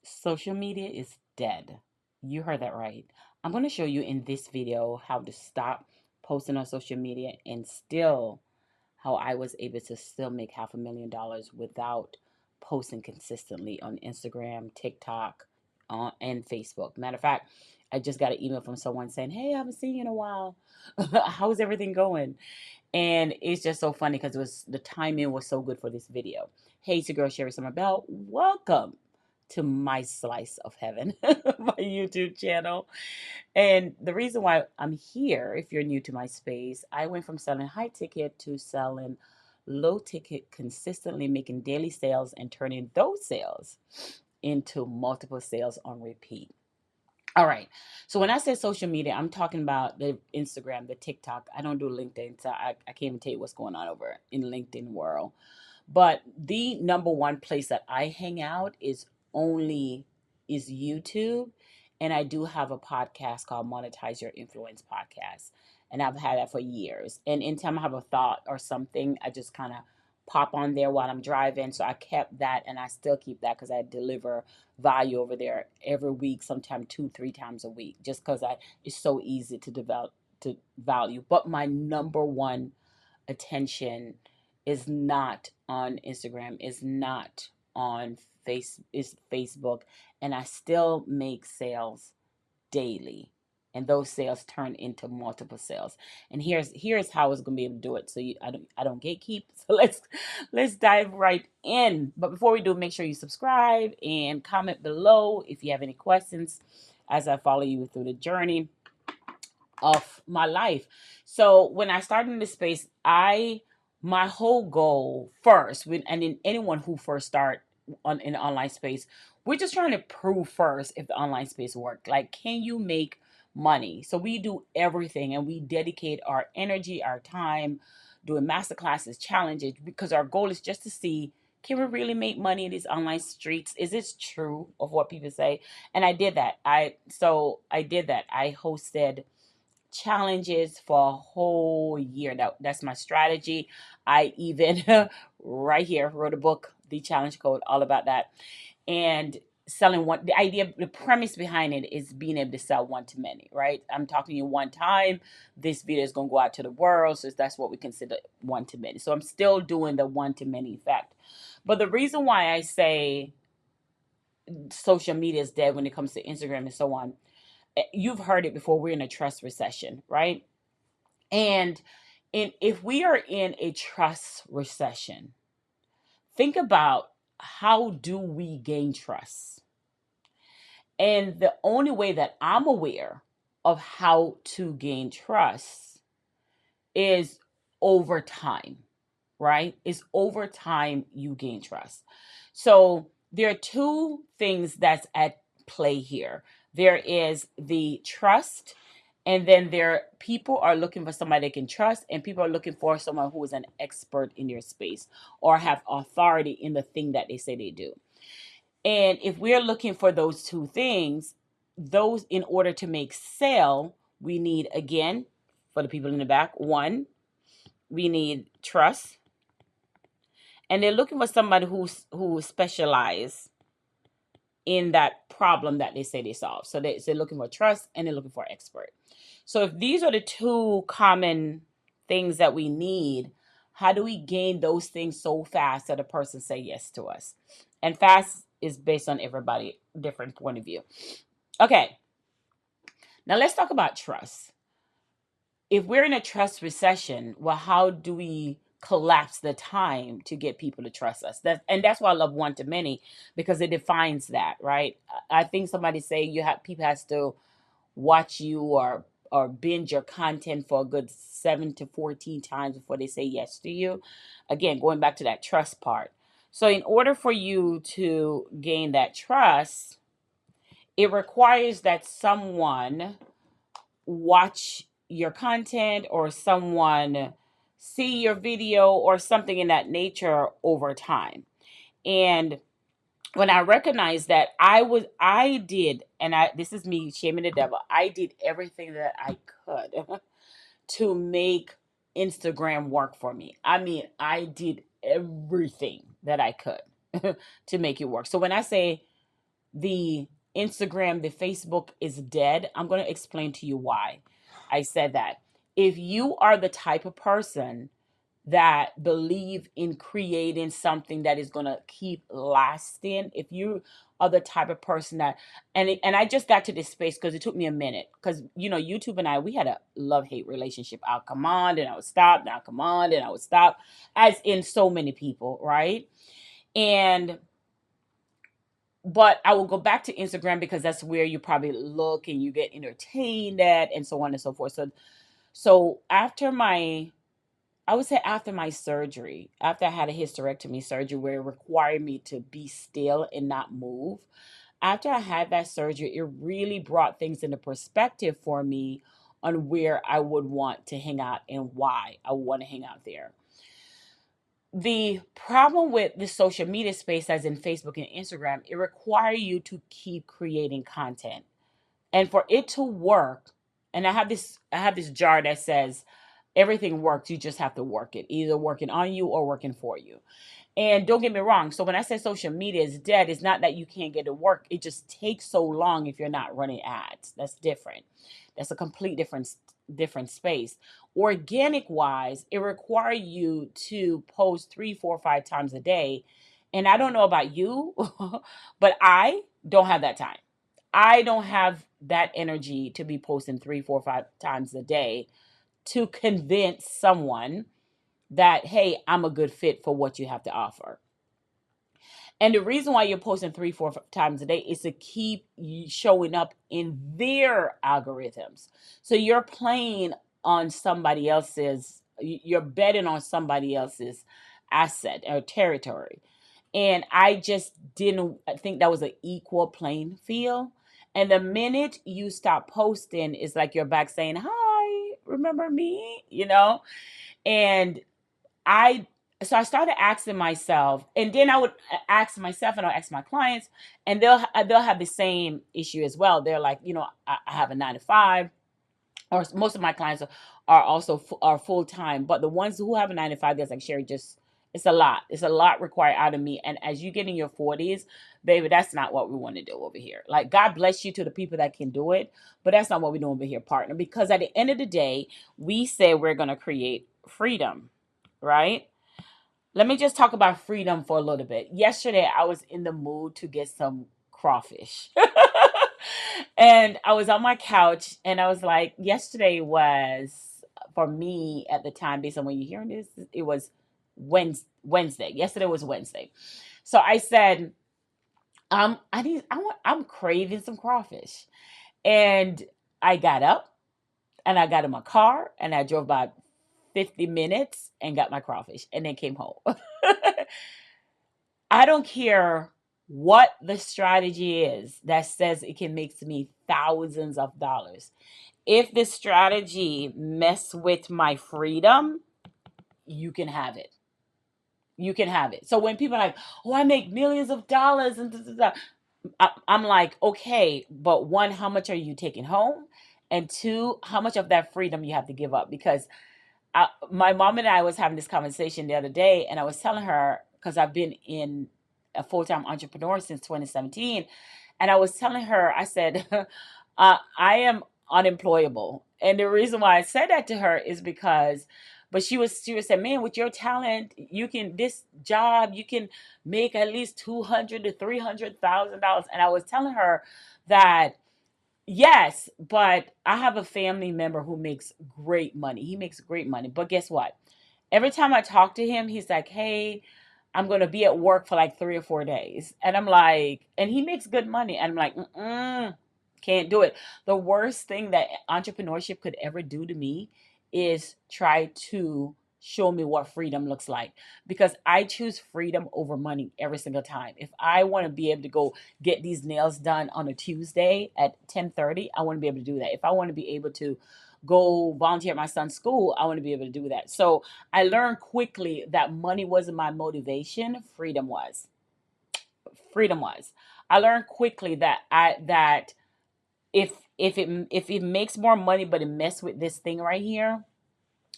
Social media is dead. You heard that right. I'm going to show you in this video how to stop posting on social media and still how I was able to still make $500,000 without posting consistently on Instagram, TikTok, and Facebook. Matter of fact, I just got an email from someone saying, "Hey, I haven't seen you in a while. How's everything going?" And it's just so funny because it was the timing was so good for this video. Hey, it's your girl Sherry Summer Bell. Welcome to my slice of heaven, my YouTube channel. And the reason why I'm here, if you're new to my space, I went from selling high ticket to selling low ticket, consistently making daily sales and turning those sales into multiple sales on repeat. All right. So when I say social media, I'm talking about the Instagram, the TikTok. I don't do LinkedIn, so I can't even tell you what's going on over in LinkedIn world. But the number one place that I hang out only is YouTube. And I do have a podcast called Monetize Your Influence Podcast. And I've had that for years. And anytime I have a thought or something, I just kind of pop on there while I'm driving. So I kept that and I still keep that because I deliver value over there every week, sometimes two, three times a week, just because I it's so easy to develop to value. But my number one attention is not on Instagram, is not on is Facebook, and I still make sales daily. And those sales turn into multiple sales. And here's how I was gonna be able to do it. So I don't gatekeep. So let's dive right in. But before we do, make sure you subscribe and comment below if you have any questions as I follow you through the journey of my life. So when I started in this space, I my whole goal first, and in anyone who first start in the online space, we're just trying to prove first if the online space work. Like, can you make money? So we do everything, and we dedicate our energy, our time, doing master classes, challenges, because our goal is just to see. Can we really make money in these online streets? Is this true of what people say? And I did that. I did that. I hosted challenges for a whole year. That's my strategy. I even right here wrote a book, The Challenge Code, all about that. And selling one the idea the premise behind it is being able to sell one to many, right? I'm talking to you one time. This video is going to go out to the world, so that's what we consider one to many. So I'm still doing the one to many effect. But the reason why I say social media is dead when it comes to Instagram and so on, you've heard it before. We're in a trust recession, right? And if we are in a trust recession, think about how do we gain trust? And the only way that I'm aware of how to gain trust is over time, right? Is over time you gain trust. So there are two things that's at play here. There is the trust, and then people are looking for somebody they can trust, and people are looking for someone who is an expert in their space or have authority in the thing that they say they do. And if we're looking for those two things, those in order to make sale, we need, again, for the people in the back, one, we need trust, and they're looking for somebody who specialize in that problem that they say they solve. So they're looking for trust and they're looking for expert. So if these are the two common things that we need, how do we gain those things so fast that a person say yes to us? And fast is based on everybody different point of view. Okay, now let's talk about trust. If we're in a trust recession, well, how do we collapse the time to get people to trust us? That's why I love one to many, because it defines that, right? I think somebody say you have people has to watch you or binge your content for a good 7 to 14 times before they say yes to you. Again, going back to that trust part. So in order for you to gain that trust, it requires that someone watch your content or someone see your video or something in that nature over time. And when I recognized that, I did, and this is me shaming the devil, I did everything that I could to make Instagram work for me. I mean, I did everything that I could to make it work. So when I say the Instagram, the Facebook is dead, I'm going to explain to you why I said that. If you are the type of person that believe in creating something that is going to keep lasting, if you are the type of person that, and I just got to this space because it took me a minute, because YouTube and I, we had a love-hate relationship. I'll come on, then I would stop, then I'll come on, then I would stop, as in so many people, right? And but I will go back to Instagram because that's where you probably look and you get entertained at, and so on and so forth. So after my, I would say after my surgery, after I had a hysterectomy surgery where it required me to be still and not move, after I had that surgery, it really brought things into perspective for me on where I would want to hang out and why I would want to hang out there. The problem with the social media space, as in Facebook and Instagram, it requires you to keep creating content. And for it to work, and I have this jar that says everything works, you just have to work it, either working on you or working for you. And don't get me wrong, so when I say social media is dead, it's not that you can't get to work. It just takes so long if you're not running ads. That's different. That's a complete different space. Organic wise, it requires you to post 3, 4, 5 times a day. And I don't know about you, but I don't have that time. I don't have that energy to be posting 3, 4, 5 times a day to convince someone that, hey, I'm a good fit for what you have to offer. And the reason why you're posting 3, 4 times a day is to keep you showing up in their algorithms. So you're playing on somebody else's, you're betting on somebody else's asset or territory. And I just didn't think that was an equal playing field. And the minute you stop posting, it's like you're back saying, hi, remember me? And I so I started asking myself, and then I would ask myself, and I'll ask my clients, and they'll have the same issue as well. They're like, I have a 9 to 5, or most of my clients are also are full time, but the ones who have a 9 to 5, they're like, Sherry, just it's a lot. It's a lot required out of me. And as you get in your 40s, baby, that's not what we want to do over here. Like, God bless you to the people that can do it, but that's not what we're doing over here, partner. Because at the end of the day, we say we're going to create freedom, right? Let me just talk about freedom for a little bit. Yesterday, I was in the mood to get some crawfish. And I was on my couch and I was like, yesterday was, for me at the time, based on when you're hearing this, it was Wednesday. Yesterday was Wednesday. So I said, I'm craving some crawfish. And I got up and I got in my car and I drove about 50 minutes and got my crawfish and then came home. I don't care what the strategy is that says it can make me thousands of dollars. If the strategy mess with my freedom, you can have it. You can have it. So when people are like, "Oh, I make millions of dollars," and I'm like, okay, but one, how much are you taking home? And two, how much of that freedom you have to give up? Because my mom and I was having this conversation the other day, and I was telling her, because I've been in a full-time entrepreneur since 2017, and I was telling her, I said, I am unemployable, and the reason why I said that to her is because, but she was saying, man, with your talent, you can this job, you can make at least 200 to 300 thousand dollars, and I was telling her that. Yes, but I have a family member who makes great money. He makes great money. But guess what? Every time I talk to him, he's like, hey, I'm going to be at work for like 3 or 4 days. And I'm like, and he makes good money. And I'm like, can't do it. The worst thing that entrepreneurship could ever do to me is try to show me what freedom looks like, because I choose freedom over money every single time. If I want to be able to go get these nails done on a Tuesday at 10:30, I want to be able to do that. If I want to be able to go volunteer at my son's school, I want to be able to do that. So I learned quickly that money wasn't my motivation, freedom was. Freedom was. I learned quickly that if it makes more money but it mess with this thing right here,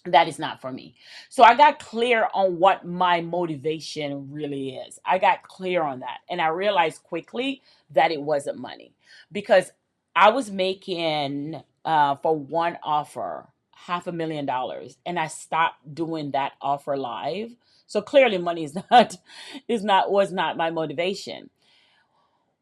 That is not for me. So I got clear on what my motivation really is. I got clear on that. And I realized quickly that it wasn't money, because I was making for one offer $500,000, and I stopped doing that offer live. So clearly money is not was not my motivation.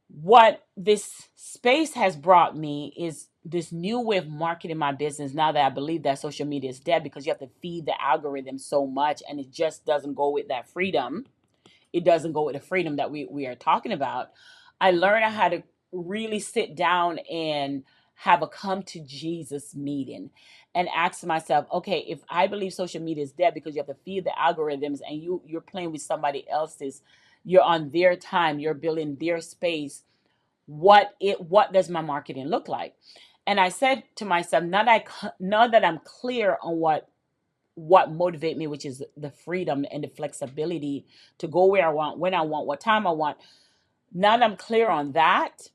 What this space has brought me is this new way of marketing my business, now that I believe that social media is dead, because you have to feed the algorithm so much, and it just doesn't go with that freedom. It doesn't go with the freedom that we are talking about. I learned how to really sit down and have a come to Jesus meeting and ask myself, okay, if I believe social media is dead because you have to feed the algorithms, and you're playing with somebody else's, you're on their time, you're building their space, what does my marketing look like? And I said to myself, now that I'm clear on what motivate me, which is the freedom and the flexibility to go where I want, when I want, what time I want. Now that I'm clear on that,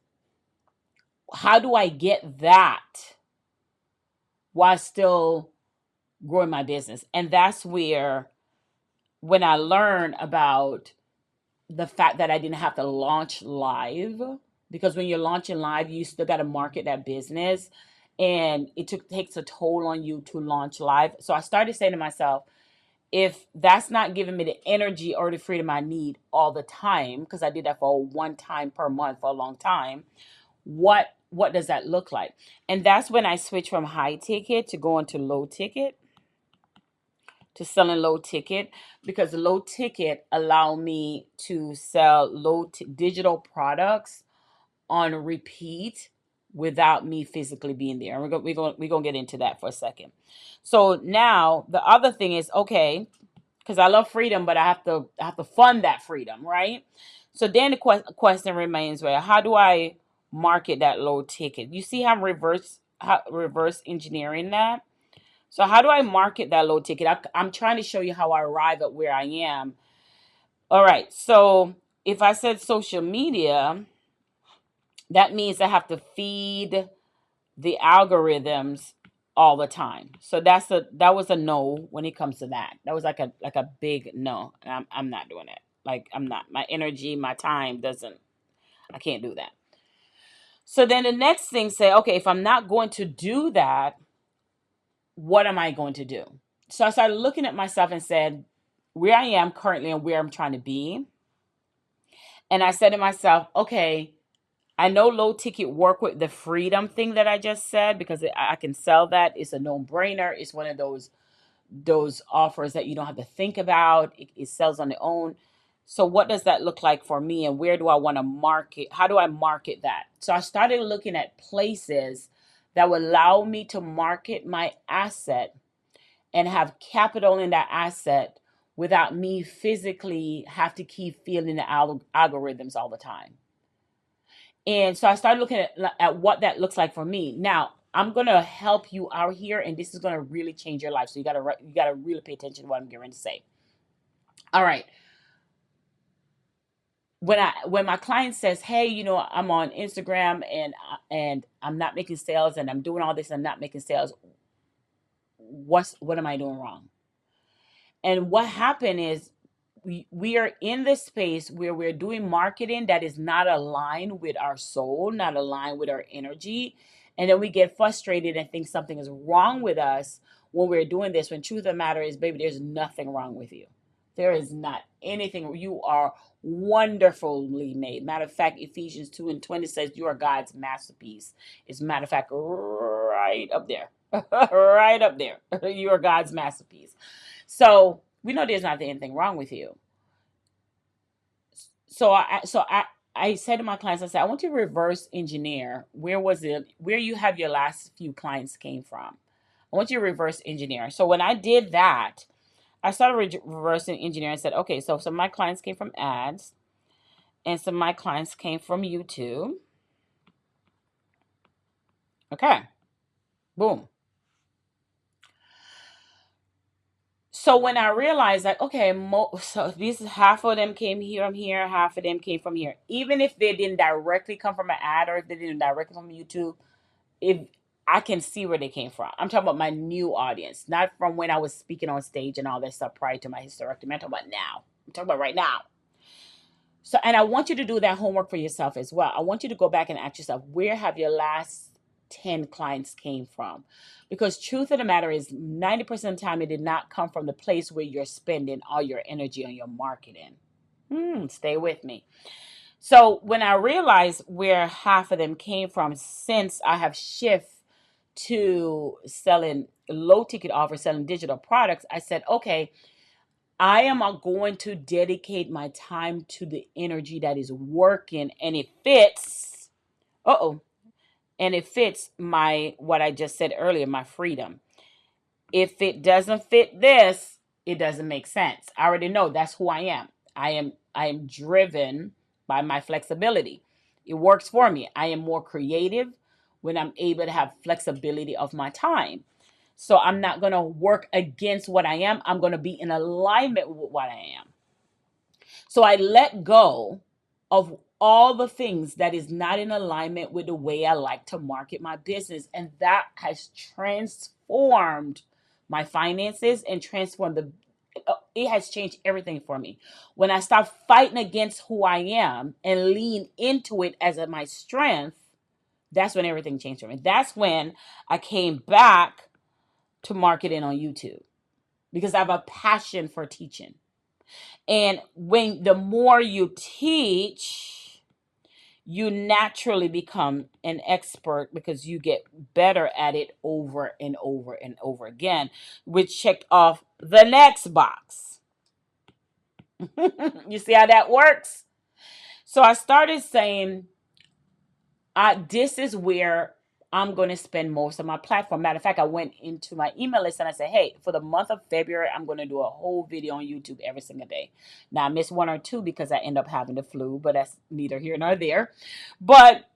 how do I get that while still growing my business? And that's where, when I learned about the fact that I didn't have to launch live, because when you're launching live, you still got to market that business, and takes a toll on you to launch live. So I started saying to myself, if that's not giving me the energy or the freedom I need all the time, because I did that for one time per month for a long time, what does that look like? And that's when I switched from high ticket to going to low ticket, to selling low ticket, because the low ticket allow me to sell digital products on repeat without me physically being there. And we're gonna get into that for a second. So now the other thing is, okay, because I love freedom, but I have to fund that freedom, right? So then the question remains, well, how do I market that low ticket? You see how reverse engineering that? So how do I market that low ticket? I'm trying to show you how I arrive at where I am. All right. So if I said social media, that means I have to feed the algorithms all the time. So that was a no when it comes to that. That was like a big no. I'm not doing it. Like, I'm not. My energy, my time doesn't. I can't do that. So then the next thing, say, okay, if I'm not going to do that, what am I going to do? So I started looking at myself and said, where I am currently and where I'm trying to be. And I said to myself, okay, I know low ticket work with the freedom thing that I just said, because I can sell that. It's a no brainer. It's one of those offers that you don't have to think about. It sells on its own. So what does that look like for me, and where do I want to market? How do I market that? So I started looking at places that would allow me to market my asset and have capital in that asset without me physically have to keep feeling the algorithms all the time. And so I started looking at what that looks like for me. Now, I'm gonna help you out here, and this is gonna really change your life. So you gotta really pay attention to what I'm going to say. All right. When my client says, "Hey, I'm on Instagram, and I'm not making sales, and I'm doing all this, and I'm not making sales. What am I doing wrong?" And what happened is, we are in this space where we're doing marketing that is not aligned with our soul, not aligned with our energy. And then we get frustrated and think something is wrong with us when we're doing this. When truth of the matter is, baby, there's nothing wrong with you. There is not anything. You are wonderfully made. Matter of fact, Ephesians 2:20 says you are God's masterpiece. It's, matter of fact, right up there. Right up there. You are God's masterpiece. So we know there's not anything wrong with you. So I said to my clients, I said, I want you to reverse engineer where you have your last few clients came from. I want you to reverse engineer. So when I did that, I started reversing engineering and said, okay, so some of my clients came from ads, and some of my clients came from YouTube. Okay, boom. So when I realized, like, okay, so these half of them came here, from here, half of them came from here. Even if they didn't directly come from an ad, or if they didn't directly from YouTube, if I can see where they came from. I'm talking about my new audience, not from when I was speaking on stage and all that stuff prior to my hysterectomy. I'm talking about now. I'm talking about right now. So, and I want you to do that homework for yourself as well. I want you to go back and ask yourself, where have your last 10 clients came from? Because truth of the matter is 90% of the time, it did not come from the place where you're spending all your energy on your marketing. Stay with me. So when I realized where half of them came from, since I have shifted to selling low ticket offers, selling digital products, I said, okay, I am going to dedicate my time to the energy that is working, and it fits. And it fits my, what I just said earlier, my freedom. If it doesn't fit this, it doesn't make sense. I already know that's who I am. I am driven by my flexibility. It works for me. I am more creative when I'm able to have flexibility of my time. So I'm not going to work against what I am. I'm going to be in alignment with what I am. So I let go of all the things that is not in alignment with the way I like to market my business. And that has transformed my finances and transformed it has changed everything for me. When I stop fighting against who I am and lean into it as my strength, that's when everything changed for me. That's when I came back to marketing on YouTube because I have a passion for teaching. And when the more you teach, you naturally become an expert because you get better at it over and over and over again, which checked off the next box. You see how that works? So I started saying, this is where I'm going to spend most of my platform. Matter of fact, I went into my email list and I said, hey, for the month of February, I'm going to do a whole video on YouTube every single day. Now, I missed one or two because I end up having the flu, but that's neither here nor there. But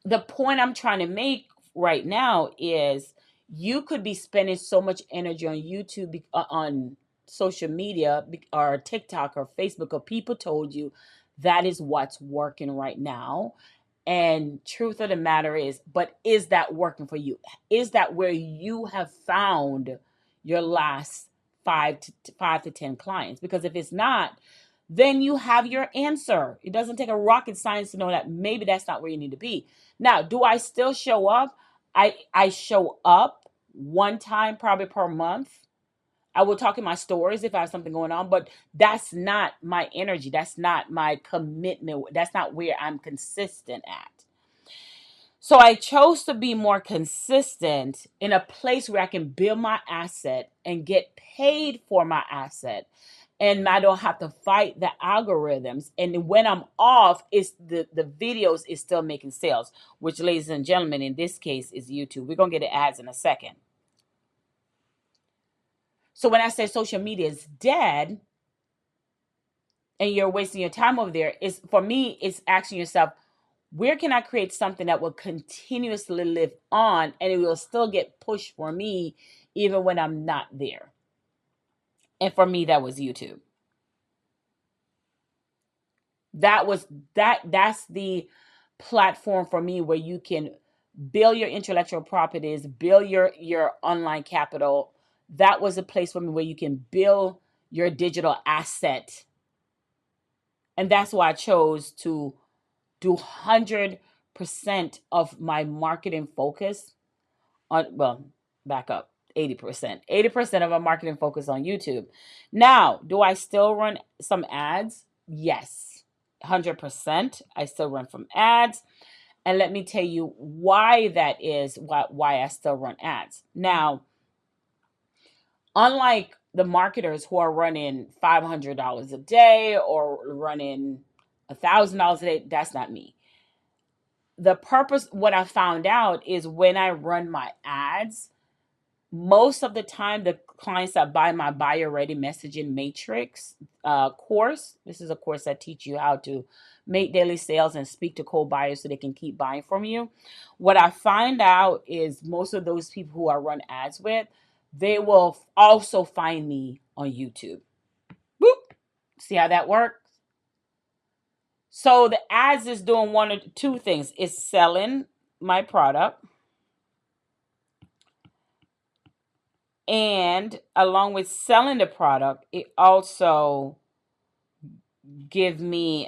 the point I'm trying to make right now is you could be spending so much energy on YouTube, on social media, or TikTok or Facebook, or people told you that is what's working right now. And truth of the matter is, but is that working for you? Is that where you have found your last 5 to 10 clients? Because if it's not, then you have your answer. It doesn't take a rocket science to know that maybe that's not where you need to be. Now, do I still show up? I show up one time probably per month. I will talk in my stories if I have something going on, but that's not my energy. That's not my commitment. That's not where I'm consistent at. So I chose to be more consistent in a place where I can build my asset and get paid for my asset. And I don't have to fight the algorithms. And when I'm off, it's the videos is still making sales, which, ladies and gentlemen, in this case is YouTube. We're going to get to ads in a second. So when I say social media is dead and you're wasting your time over there, it's, for me, it's asking yourself, where can I create something that will continuously live on and it will still get pushed for me even when I'm not there? And for me, that was YouTube. That's the platform for me where you can build your intellectual properties, build your online capital. That was a place for me where you can build your digital asset. And that's why I chose to do 100% of my marketing focus on, well, back up, 80%. 80% of my marketing focus on YouTube. Now, do I still run some ads? Yes, 100%. I still run from ads. And let me tell you why that is, why I still run ads. Now, unlike the marketers who are running $500 a day or running $1,000 a day, that's not me. The purpose, what I found out is when I run my ads, most of the time the clients that buy my buyer ready messaging matrix course, this is a course that teach you how to make daily sales and speak to cold buyers so they can keep buying from you. What I find out is most of those people who I run ads with, they will also find me on YouTube. Boop. See how that works? So the ads is doing one or two things. It's selling my product And along with selling the product, it also give me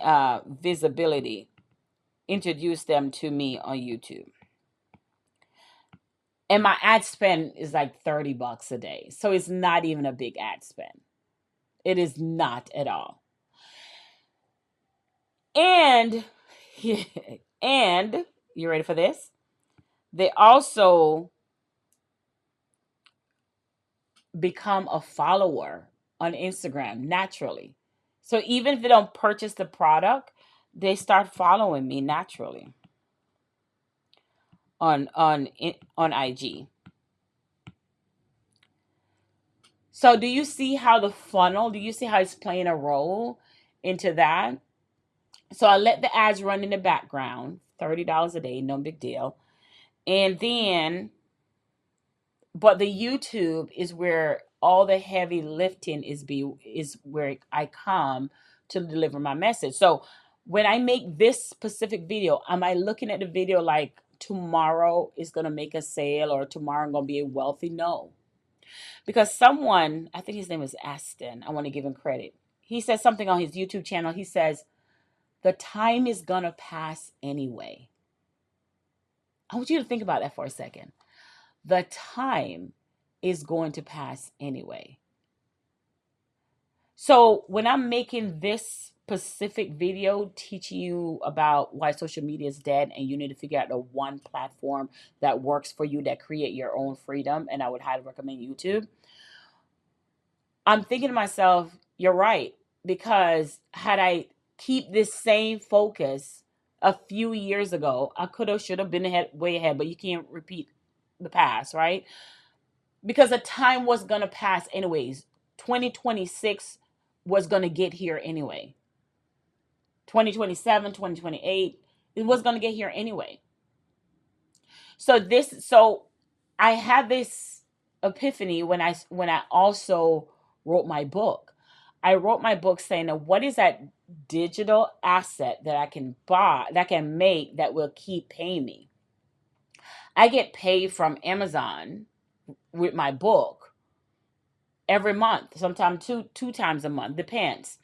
visibility, introduce them to me on YouTube. And my ad spend is like $30 a day. So it's not even a big ad spend. It is not at all. And and you ready for this? They also become a follower on Instagram naturally. So even if they don't purchase the product, they start following me naturally on IG. So do you see how the funnel, do you see how it's playing a role into that? So I let the ads run in the background, $30 a day, no big deal. And then, but the YouTube is where all the heavy lifting is where I come to deliver my message. So when I make this specific video, am I looking at the video like tomorrow is going to make a sale or tomorrow I'm going to be wealthy? No. Because someone, I think his name is Aston, I want to give him credit. He says something on his YouTube channel. He says, the time is going to pass anyway. I want you to think about that for a second. The time is going to pass anyway. So when I'm making this specific video teaching you about why social media is dead and you need to figure out the one platform that works for you, that create your own freedom, and I would highly recommend YouTube, I'm thinking to myself, you're right, because had I keep this same focus a few years ago, I could have, should have been ahead, way ahead, but you can't repeat the past, right? Because the time was going to pass anyways. 2026 was going to get here anyway. 2027, 2028, it was going to get here anyway. So I had this epiphany when I also wrote my book. I wrote my book saying, what is that digital asset that I can buy, that I can make, that will keep paying me? I get paid from Amazon with my book every month, sometimes two times a month, depends.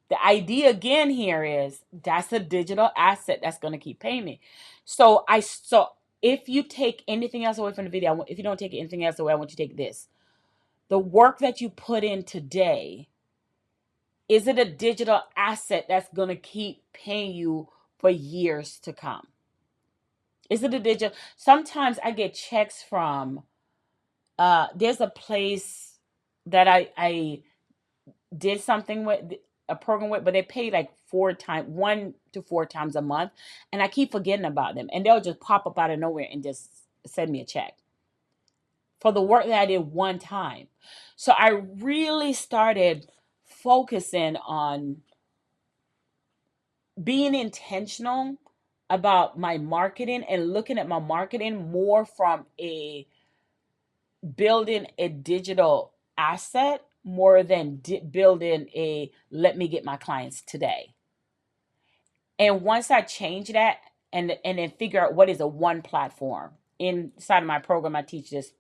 The idea again here is that's a digital asset that's going to keep paying me. So if you take anything else away from the video, if you don't take anything else away, I want you to take this. The work that you put in today, is it a digital asset that's going to keep paying you for years to come? Is it a digital? Sometimes I get checks from, there's a place that I did something with, a program with, but they pay like 1 to 4 times a month, and I keep forgetting about them, and they'll just pop up out of nowhere and just send me a check for the work that I did one time. So I really started focusing on being intentional about my marketing and looking at my marketing more from a building a digital asset more than building a let me get my clients today. And once I change that and then figure out what is a one platform, inside of my program I teach this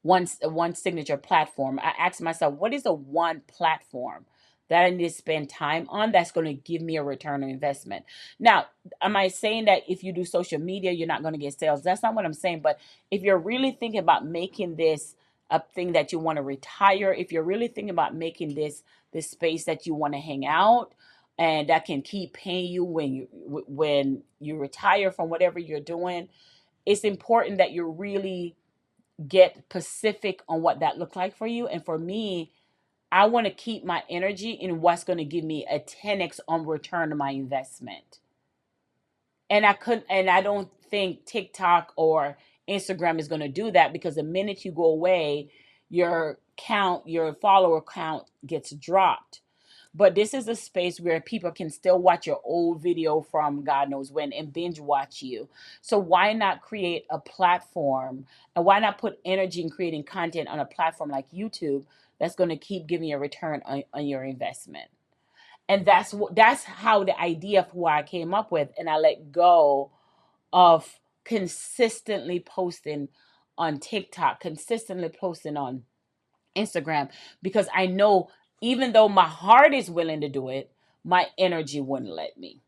one signature platform. I ask myself, what is a one platform that I need to spend time on that's going to give me a return on investment? Now, am I saying that if you do social media, you're not going to get sales? That's not what I'm saying. But if you're really thinking about making this a thing that you want to retire, if you're really thinking about making this space that you want to hang out and that can keep paying you when you retire from whatever you're doing, it's important that you're really get specific on what that looked like for you. And for me, I want to keep my energy in what's going to give me a 10x on return on my investment. And I don't think TikTok or Instagram is going to do that, because the minute you go away, your follower count gets dropped. But this is a space where people can still watch your old video from God knows when and binge watch you. So why not create a platform, and why not put energy in creating content on a platform like YouTube that's going to keep giving you a return on your investment? And that's how the idea of who I came up with. And I let go of consistently posting on TikTok, consistently posting on Instagram, because I know even though my heart is willing to do it, my energy wouldn't let me.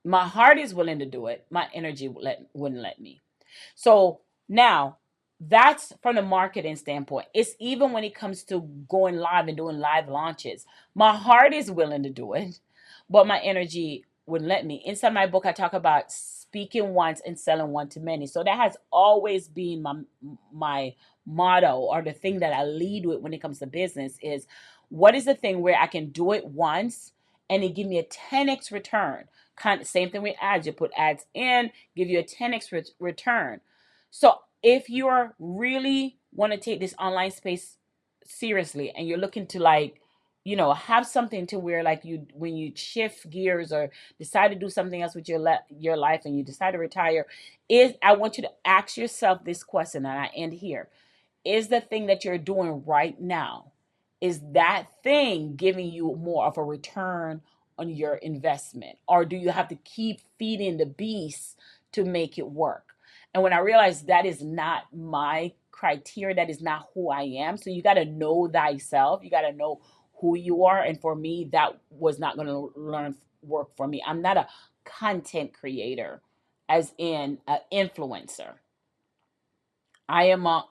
My heart is willing to do it, my energy wouldn't let me. So now that's from the marketing standpoint. It's even when it comes to going live and doing live launches. My heart is willing to do it, but my energy wouldn't let me. Inside my book, I talk about speaking once and selling one to many. So that has always been my motto, or the thing that I lead with when it comes to business is, what is the thing where I can do it once and it give me a 10x return? Kind of same thing with ads. You put ads in, give you a 10x return. So if you're really want to take this online space seriously and you're looking to, like, have something to where, like, you, when you shift gears or decide to do something else with your life and you decide to retire, is I want you to ask yourself this question, and I end here. Is the thing that you're doing right now, is that thing giving you more of a return on your investment, or do you have to keep feeding the beast to make it work? And when I realized that is not my criteria, that is not who I am. So you got to know thyself, you got to know who you are. And for me, that was not going to learn work for me. I'm not a content creator, as in an influencer. I am a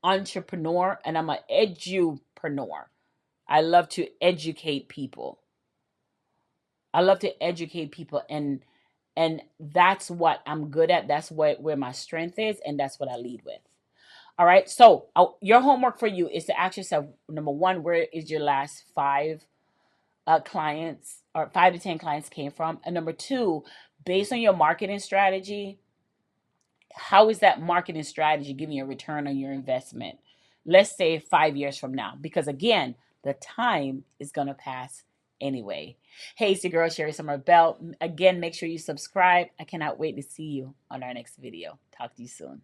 entrepreneur, and I'm an edupreneur. I love to educate people. I love to educate people, and that's what I'm good at. That's what where my strength is, and that's what I lead with. All right. So your homework for you is to ask yourself: number one, where is your last five clients, or 5 to 10 clients came from? And number two, based on your marketing strategy, how is that marketing strategy giving you a return on your investment? Let's say 5 years from now, because again, the time is going to pass anyway. Hey, it's your girl, Sherry Summer Bell. Again, make sure you subscribe. I cannot wait to see you on our next video. Talk to you soon.